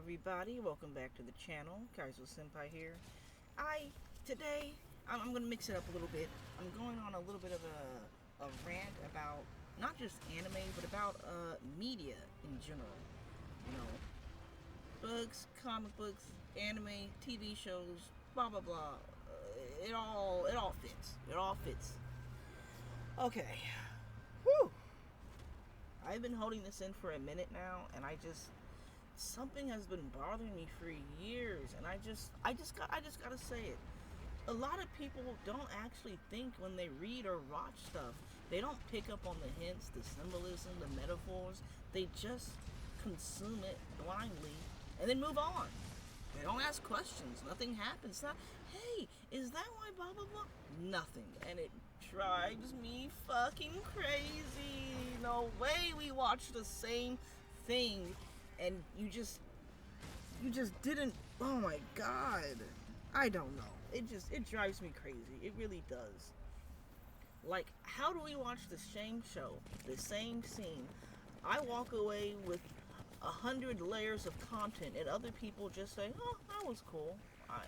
everybody, welcome back to the channel. Kaizo Senpai here. Today I'm gonna mix it up a little bit. I'm going on a little bit of a rant about not just anime but about media in general. You know, books, comic books, anime, TV shows, blah blah blah. It all fits. It all fits. Okay. Whew. I've been holding this in for a minute now, and something has been bothering me for years, and I just gotta say it. A lot of people don't actually think when they read or watch stuff. They don't pick up on the hints, the symbolism, the metaphors. They just consume it blindly and then move on. They don't ask questions. Nothing happens. Not, hey, is that why blah blah blah? Nothing. And it drives me fucking crazy. No way we watch the same thing and you just didn't. Oh my god. I don't know. It drives me crazy. It really does. Like, how do we watch the same show, the same scene? I walk away with 100 layers of content, and other people just say, "Oh, that was cool." I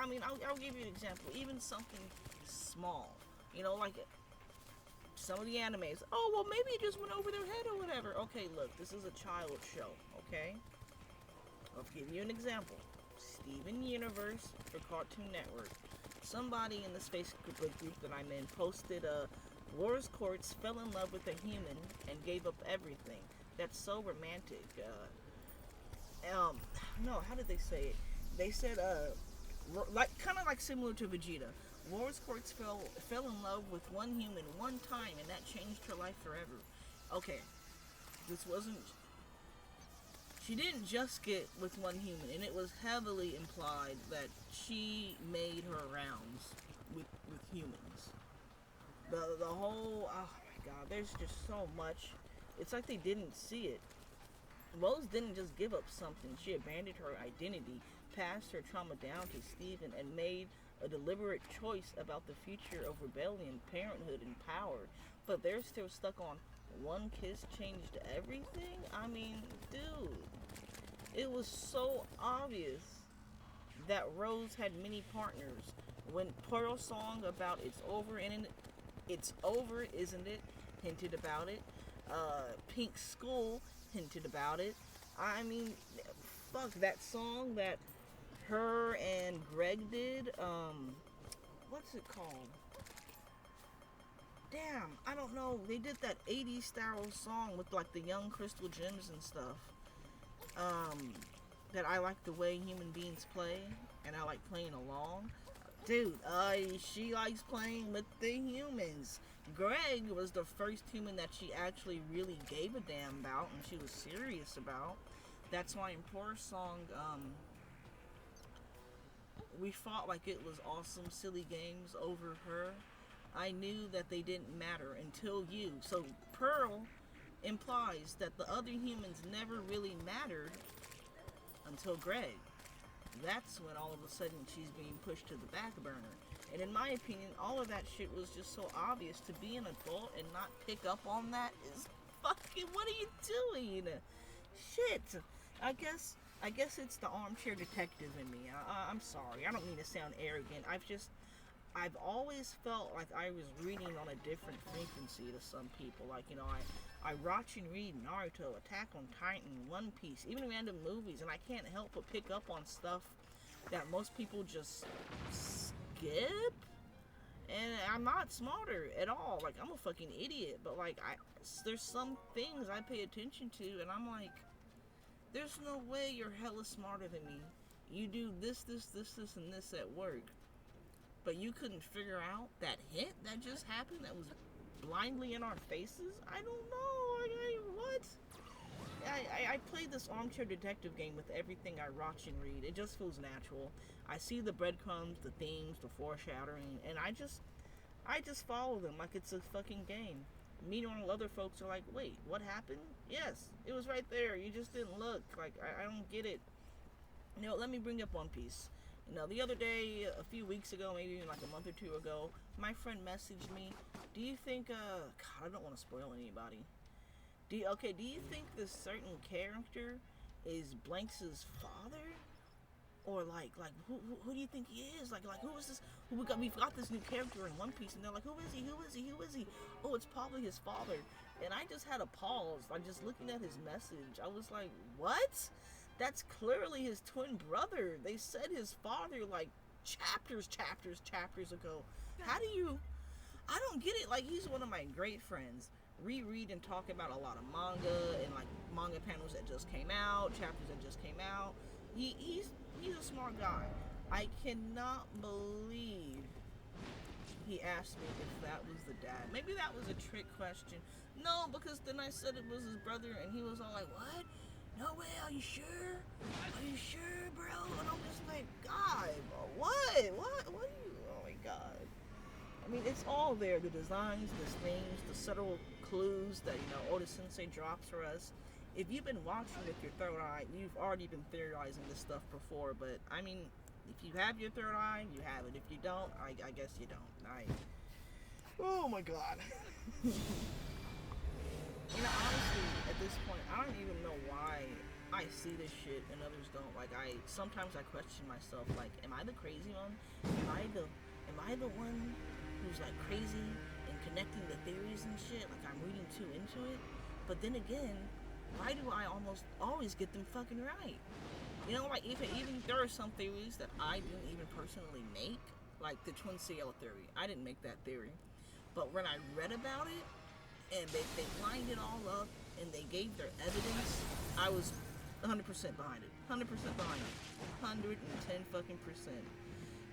mean, I'll give you an example. Even something small, like some of the animes. Oh, well, maybe it just went over their head or whatever. Okay, look, this is a child show. Okay, I'll give you an example. Steven Universe for Cartoon Network. Somebody in this Facebook group that I'm in posted Wars Courts fell in love with a human and gave up everything. That's so romantic. No, how did they say it? They said, kind of like similar to Vegeta. Wars Courts fell in love with one human one time, and that changed her life forever. Okay, this wasn't. She didn't just get with one human, and it was heavily implied that she made her rounds with humans. The whole, oh my god, there's just so much. It's like they didn't see it. Rose didn't just give up something. She abandoned her identity, passed her trauma down to Steven, and made a deliberate choice about the future of rebellion, parenthood, and power. But they're still stuck on one kiss changed everything? I mean, dude. It was so obvious that Rose had many partners. When Pearl's song about it's over, isn't it? Hinted about it. Pink School hinted about it. I mean, fuck, that song that her and Greg did, what's it called? Damn, I don't know. They did that 80s style song with like the young Crystal Gems and stuff. That I like the way human beings play, and I like playing along. Dude, she likes playing with the humans. Greg was the first human that she actually really gave a damn about, and she was serious about. That's why in Pearl's song, we fought like it was awesome, silly games over her. I knew that they didn't matter until you. So Pearl implies that the other humans never really mattered until Greg. That's when all of a sudden she's being pushed to the back burner. And in my opinion, all of that shit was just so obvious. To be an adult and not pick up on that is fucking, what are you doing? Shit. I guess it's the armchair detective in me. I'm sorry. I don't mean to sound arrogant. I've always felt like I was reading on a different frequency to some people. Like, I watch and read Naruto, Attack on Titan, One Piece, even random movies, and I can't help but pick up on stuff that most people just skip. And I'm not smarter at all. Like, I'm a fucking idiot. But, like, there's some things I pay attention to, and I'm like, there's no way you're hella smarter than me. You do this, and this at work. But you couldn't figure out that hint that just happened that was blindly in our faces? I don't know. What? I play this armchair detective game with everything I watch and read. It just feels natural. I see the breadcrumbs, the themes, the foreshadowing, and I just follow them like it's a fucking game. Meanwhile, other folks are like, wait, what happened? Yes, it was right there. You just didn't look. Like, I don't get it. Let me bring up One Piece. The other day, a few weeks ago, maybe like a month or two ago, my friend messaged me, do you think, God, I don't want to spoil anybody. Do you think this certain character is Blanks' father? Or like who do you think he is? Like who is this? Who we've got this new character in One Piece, and they're like, who is he? Who is he? Who is he? Oh, it's probably his father. And I just had a pause, like just looking at his message. I was like, what? That's clearly his twin brother. They said his father like chapters ago. How do you? I don't get it. Like, he's one of my great friends. Reread and talk about a lot of manga and like manga panels that just came out, chapters that just came out. He's a smart guy. I cannot believe he asked me if that was the dad. Maybe that was a trick question. No, because then I said it was his brother, and he was all like, "What? No way. Are you sure? Are you sure, bro?" And I'm just like, "God, what? What are you? Oh my God." I mean, it's all there. The designs, the things, the subtle clues that, Oda Sensei drops for us. If you've been watching with your third eye, you've already been theorizing this stuff before. But, I mean, if you have your third eye, you have it. If you don't, I guess you don't. Oh my God. Honestly, at this point, I don't even know why I see this shit and others don't. Like, sometimes I question myself. Like, am I the crazy one? Am I the one who's like crazy and connecting the theories and shit? Like, I'm reading too into it. But then again, why do I almost always get them fucking right? Like, even there are some theories that I didn't even personally make, like the twin CL theory. I didn't make that theory, but when I read about it and they lined it all up and they gave their evidence, I was 100% behind it. 100% behind it. 110 fucking percent.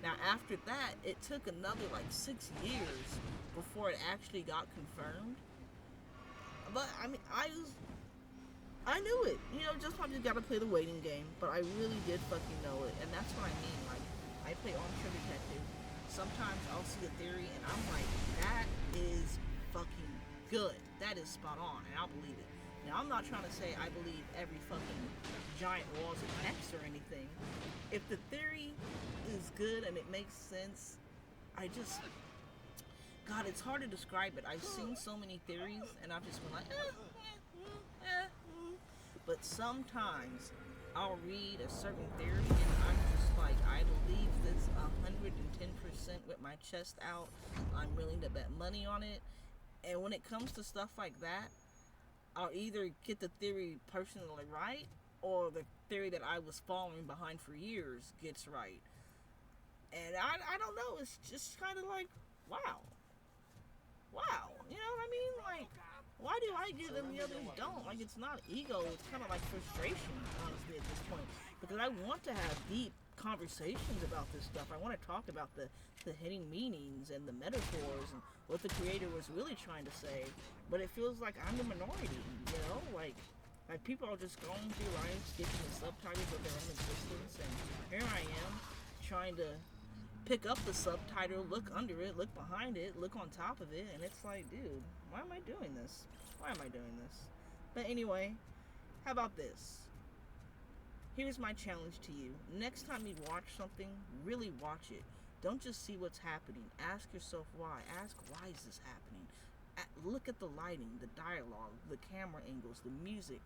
Now, after that, it took another like 6 years before it actually got confirmed. But I mean, I knew it. Just I just gotta play the waiting game. But I really did fucking know it, and that's what I mean. Like, I play Armchair Detective. Sometimes I'll see a theory, and I'm like, that is fucking good. That is spot on, and I'll believe it. Now, I'm not trying to say I believe every fucking giant walls of text or anything. If the theory is good and it makes sense, God, it's hard to describe it. I've seen so many theories, and I've just been like, But sometimes I'll read a certain theory, and I'm just like, I believe this 110% with my chest out. I'm willing to bet money on it. And when it comes to stuff like that, I'll either get the theory personally right, or the theory that I was following behind for years gets right. And I don't know, it's just kind of like, wow. You know what I mean? Like, why do I get it and the others don't? Like, it's not ego, it's kind of like frustration, honestly, at this point. Because I want to have deep conversations about this stuff. I want to talk about the hidden meanings and the metaphors and what the creator was really trying to say. But it feels like I'm the minority, Like people are just going through life, skipping the subtitles of their own existence, and here I am, trying to pick up the subtitle, look under it, look behind it, look on top of it, and it's like, dude, why am I doing this? But anyway, how about this? Here's my challenge to you. Next time you watch something, really watch it. Don't just see what's happening. Ask yourself why. Ask, why is this happening? Look at the lighting, the dialogue, the camera angles, the music.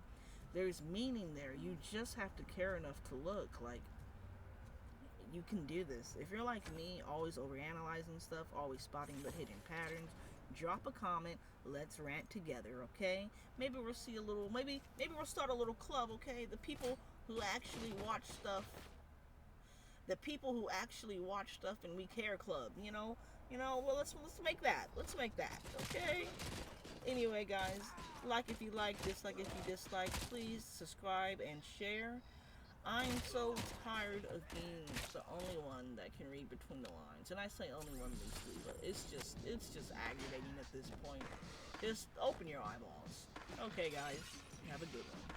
There's meaning there. You just have to care enough to look. Like, you can do this. If you're like me, always overanalyzing stuff, always spotting the hidden patterns, drop a comment. Let's rant together, okay? Maybe we'll see a little. Maybe we'll start a little club, okay? The people who actually watch stuff. The people who actually watch stuff and we care club. Well, let's make that. Let's make that, okay? Anyway, guys, like if you like, dislike if you dislike. Please subscribe and share. I'm so tired of being the only one that can read between the lines. And I say only one loosely, but it's just aggravating at this point. Just open your eyeballs. Okay, guys, have a good one.